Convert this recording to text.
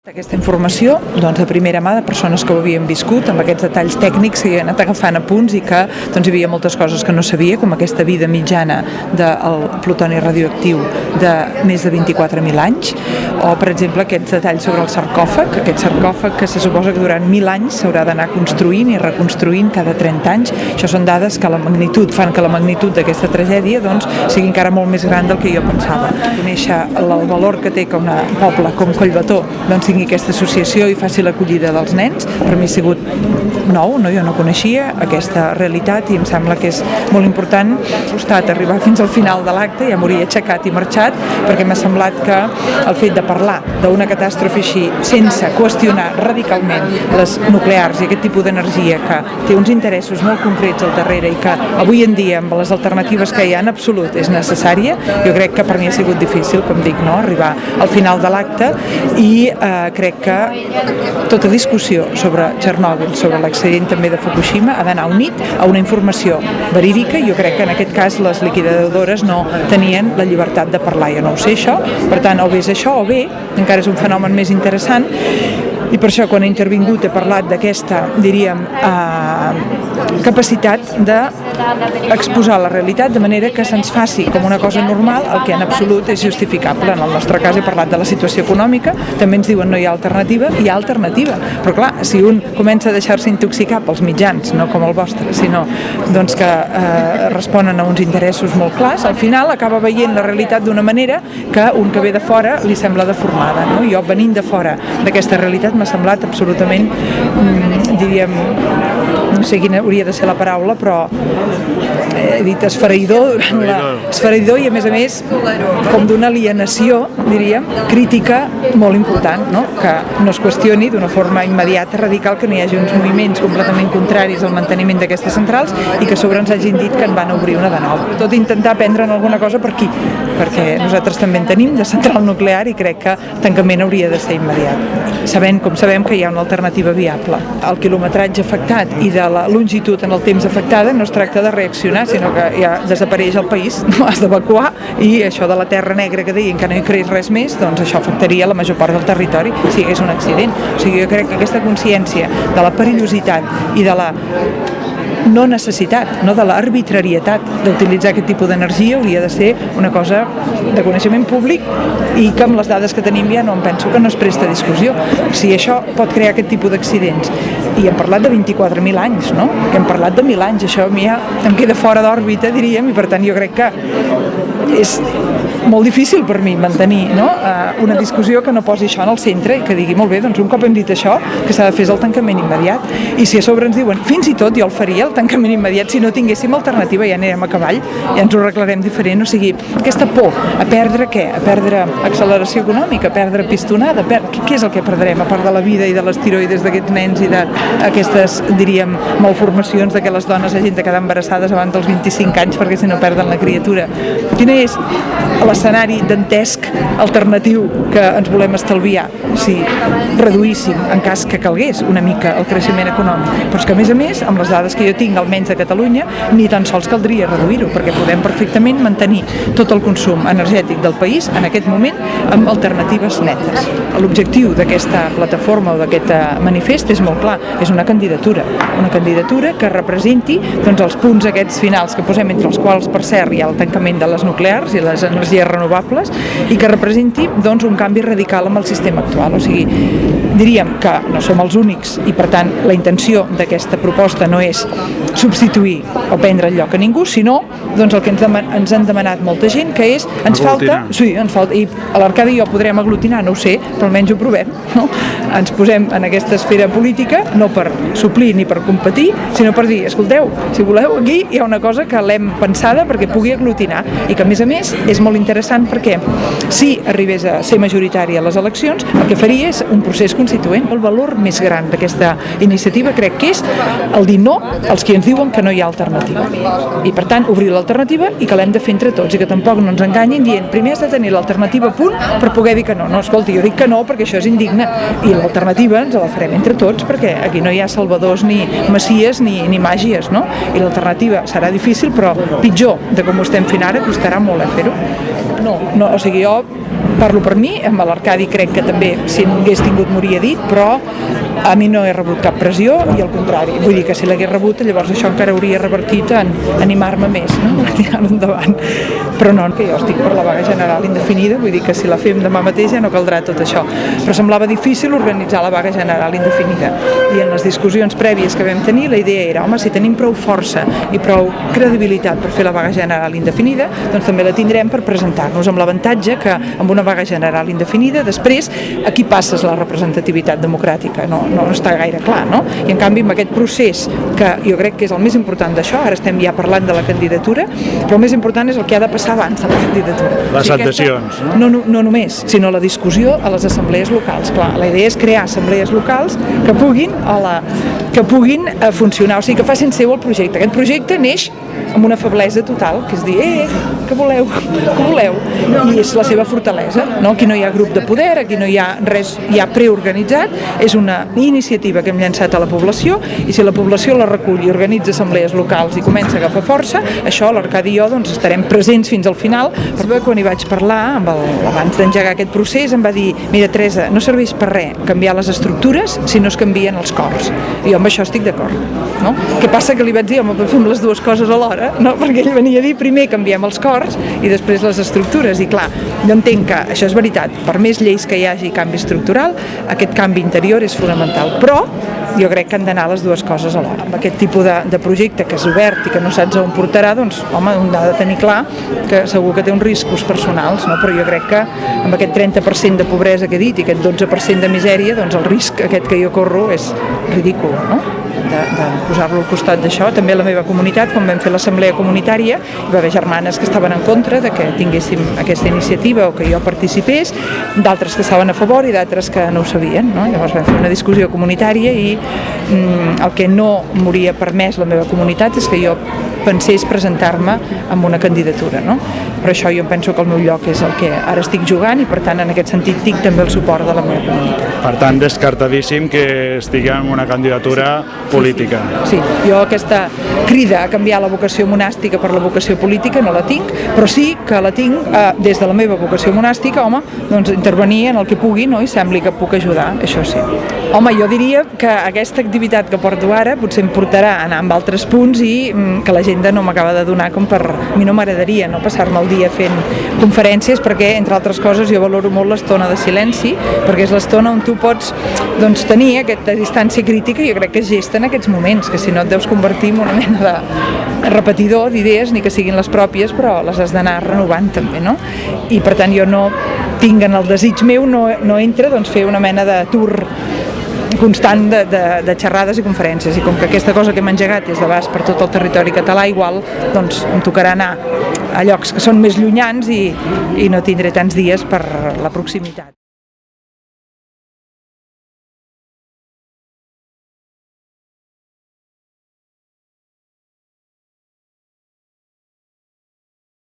Aquesta informació de primera mà de persones que ho havien viscut, amb aquests detalls tècnics que hi han anat agafant apunts i que hi havia moltes coses que no sabia, com aquesta vida mitjana del plutoni radioactiu de més de 24.000 anys, o per exemple aquests detalls sobre el sarcòfag, aquest sarcòfag que se suposa que durant 1.000 anys s'haurà d'anar construint i reconstruint cada 30 anys. Això són dades que fan que la magnitud d'aquesta tragèdia sigui encara molt més gran del que jo pensava. Conèixer el valor que té que un poble com Collbató tingui aquesta associació i faci l'acollida dels nens, per mi ha sigut nou, jo no coneixia aquesta realitat i em sembla que és molt important. M'ha costat arribar fins al final de l'acte, ja m'hauria aixecat i marxat, perquè m'ha semblat que el fet de parlar d'una catàstrofe així, sense qüestionar radicalment les nuclears i aquest tipus d'energia que té uns interessos molt concrets al darrere i que avui en dia, amb les alternatives que hi ha en absolut, és necessària, jo crec que per mi ha sigut difícil, com dic, arribar al final de l'acte i crec que tota discussió sobre Txernòbil, sobre l'accident també de Fukushima, ha d'anar unit a una informació verídica. Jo crec que en aquest cas les liquidadores no tenien la llibertat de parlar, jo no ho sé això, per tant o bé és això o bé, encara és un fenomen més interessant, i per això quan he intervingut he parlat d'aquesta, diríem, capacitat d'exposar la realitat de manera que se'ns faci com una cosa normal el que en absolut és justificable. En el nostre cas he parlat de la situació econòmica, també ens diuen no hi ha alternativa, hi ha alternativa, però clar, si un comença a deixar-se intoxicar pels mitjans, no com el vostre, sinó que responen a uns interessos molt clars, al final acaba veient la realitat d'una manera que un que ve de fora li sembla deformada. Jo venint de fora d'aquesta realitat m'ha semblat absolutament, diríem, no sé quina hauria de ser la paraula, però he dit esfereïdor i a més com d'una alienació, diríem, crítica molt important, que no es qüestioni d'una forma immediata, radical, que no hi hagi uns moviments completament contraris al manteniment d'aquestes centrals i que a sobre ens hagin dit que en van obrir una de nova. Tot intentar prendre'n alguna cosa per aquí, perquè nosaltres també en tenim de central nuclear i crec que el tancament hauria de ser immediat. Com sabem que hi ha una alternativa viable. El quilometratge afectat i de la longitud en el temps afectada no es tracta de reaccionar, sinó que ja desapareix el país, no has d'evacuar, i això de la terra negra que deien que no hi creix res més, això afectaria la major part del territori si hi hagués un accident. O sigui, jo crec que aquesta consciència de la perillositat i de la no necessitat, no de l'arbitrarietat d'utilitzar aquest tipus d'energia hauria de ser una cosa de coneixement públic i que amb les dades que tenim ja no em penso que no es presta discussió. Si això pot crear aquest tipus d'accidents, i hem parlat de 24.000 anys, hem parlat de 1.000 anys, això a mi ja em queda fora d'òrbita, diríem, i per tant jo crec que és molt difícil per mi mantenir una discussió que no posi això en el centre i que digui, molt bé, un cop hem dit això, que s'ha de fer el tancament immediat, i si a sobre ens diuen, fins i tot jo el faria el tancament immediat, si no tinguéssim alternativa ja anirem a cavall, ja ens ho arreglarem diferent. O sigui, aquesta por a perdre què? A perdre acceleració econòmica, a perdre pistonada, què és el que perdrem, a part de la vida i de les tiroides d'aquests nens i d'aquestes, diríem, malformacions de que les dones hagin de quedar embarassades abans dels 25 anys perquè si no perden la criatura. Quin és l'escenari dantesc alternatiu que ens volem estalviar si reduíssim, en cas que calgués, una mica el creixement econòmic? Però és que a més, amb les dades que jo tinc, almenys de Catalunya, ni tan sols caldria reduir-ho, perquè podem perfectament mantenir tot el consum energètic del país en aquest moment amb alternatives netes. L'objectiu d'aquesta plataforma o d'aquest manifest és molt clar, és una candidatura que representi els punts aquests finals que posem, entre els quals, per cert, hi ha el tancament de les nuclears i les energies renovables, i que representi un canvi radical amb el sistema actual. O sigui, diríem que no som els únics i, per tant, la intenció d'aquesta proposta no és substituir o prendre el lloc a ningú, sinó el que ens han demanat molta gent, que és, ens falta, i a l'Arcadi i jo podrem aglutinar, no ho sé, però almenys ho provem, ens posem en aquesta esfera política, no per suplir ni per competir, sinó per dir, escolteu, si voleu, aquí hi ha una cosa que l'hem pensada perquè pugui aglutinar i que, a més, és molt interessant perquè si arribés a ser majoritària a les eleccions, el que faria és un procés constituent. El valor més gran d'aquesta iniciativa crec que és el dir no als que ens diuen que no hi ha alternativa. I per tant, obrir l'alternativa i que l'hem de fer entre tots i que tampoc no ens enganyin dient primer has de tenir l'alternativa a punt per poder dir que no. No, escolti, jo dic que no perquè això és indigne i l'alternativa ens la farem entre tots perquè aquí no hi ha salvadors ni messies ni màgies, no? I l'alternativa serà difícil però pitjor de com ho estem fent ara costarà molt fer-ho. No, o sigui, jo Parlo per mi, amb l'Arcadi crec que també, si n'hagués tingut, m'hauria dit, però a mi no he rebut cap pressió i al contrari, vull dir que si l'hagués rebut llavors això encara hauria revertit en animar-me més, no? Per tirar-ho endavant. Però no, que jo estic per la vaga general indefinida, vull dir que si la fem demà mateix ja no caldrà tot això. Però semblava difícil organitzar la vaga general indefinida i en les discussions prèvies que vam tenir la idea era, home, si tenim prou força i prou credibilitat per fer la vaga general indefinida, doncs també la tindrem per presentar-nos, amb l'avantatge que amb una vaga general indefinida després aquí passes la representativitat democràtica, no està gaire clar, no? I en canvi amb aquest procés que jo crec que és el més important d'això, ara estem ja parlant de la candidatura, però el més important és el que ha de passar abans de la candidatura. Les adhesions, no? No només, sinó la discussió a les assemblees locals. Clar, la idea és crear assemblees locals que puguin funcionar, o sigui, que facin seu el projecte. Aquest projecte neix amb una feblesa total, que és dir, què voleu? Què voleu? I és la seva fortalesa, no? Aquí no hi ha grup de poder, aquí no hi ha res ja preorganitzat, és una iniciativa que hem llançat a la població i si la població la recull i organitza assemblees locals i comença a agafar força, això l'Arcadi i jo doncs, estarem presents fins al final. Però quan hi vaig parlar, abans d'engegar aquest procés, em va dir, mira Teresa, no serveix per res canviar les estructures si no es canvien els cors. I jo amb això estic d'acord. No? Què passa que li vaig dir, home, fem les dues coses alhora, no? Perquè ell venia a dir primer canviem els cors i després les estructures. I clar, jo entenc que això és veritat, per més lleis que hi hagi canvi estructural, aquest canvi interior és fonamental, però jo crec que han d'anar les dues coses alhora. Amb aquest tipus de projecte que és obert i que no saps on portarà, doncs, home, un ha de tenir clar que segur que té uns riscos personals, no? Però jo crec que amb aquest 30% de pobresa que he dit i aquest 12% de misèria, doncs el risc aquest que jo corro és ridícul, no? De posar-lo al costat d'això. També la meva comunitat, quan vam fer l'assemblea comunitària, hi va haver germanes que estaven en contra de que tinguéssim aquesta iniciativa o que jo participés, d'altres que estaven a favor i d'altres que no ho sabien, no? Llavors vam fer una discussió comunitària i el que no m'hauria permès la meva comunitat és que jo pensés presentar-me amb una candidatura, no? Però això jo penso que el meu lloc és el que ara estic jugant i per tant en aquest sentit tinc també el suport de la meva comunitat. Per tant, descartadíssim que estigui en una candidatura política. Sí, jo aquesta crida a canviar la vocació monàstica per la vocació política no la tinc, però sí que la tinc des de la meva vocació monàstica, home, doncs intervenir en el que pugui, no? I sembli que puc ajudar, això sí. Home, jo diria que aquesta activitat que porto ara potser em portarà a anar amb altres punts i que l'agenda no m'acaba de donar com per... A mi no m'agradaria no passar-me el dia fent conferències perquè, entre altres coses, jo valoro molt l'estona de silenci, perquè és l'estona on tu pots doncs, tenir aquesta distància crítica i jo crec que es gesta en aquests moments, que si no et deus convertir en una mena de repetidor d'idees, ni que siguin les pròpies, però les has d'anar renovant també, no? I per tant jo no tinc en el desig meu, no entra doncs, fer una mena de tour constant de xerrades i conferències i com que aquesta cosa que hem engegat és d'abast per tot el territori català, igual doncs em tocarà anar a llocs que són més llunyans i no tindré tants dies per la proximitat.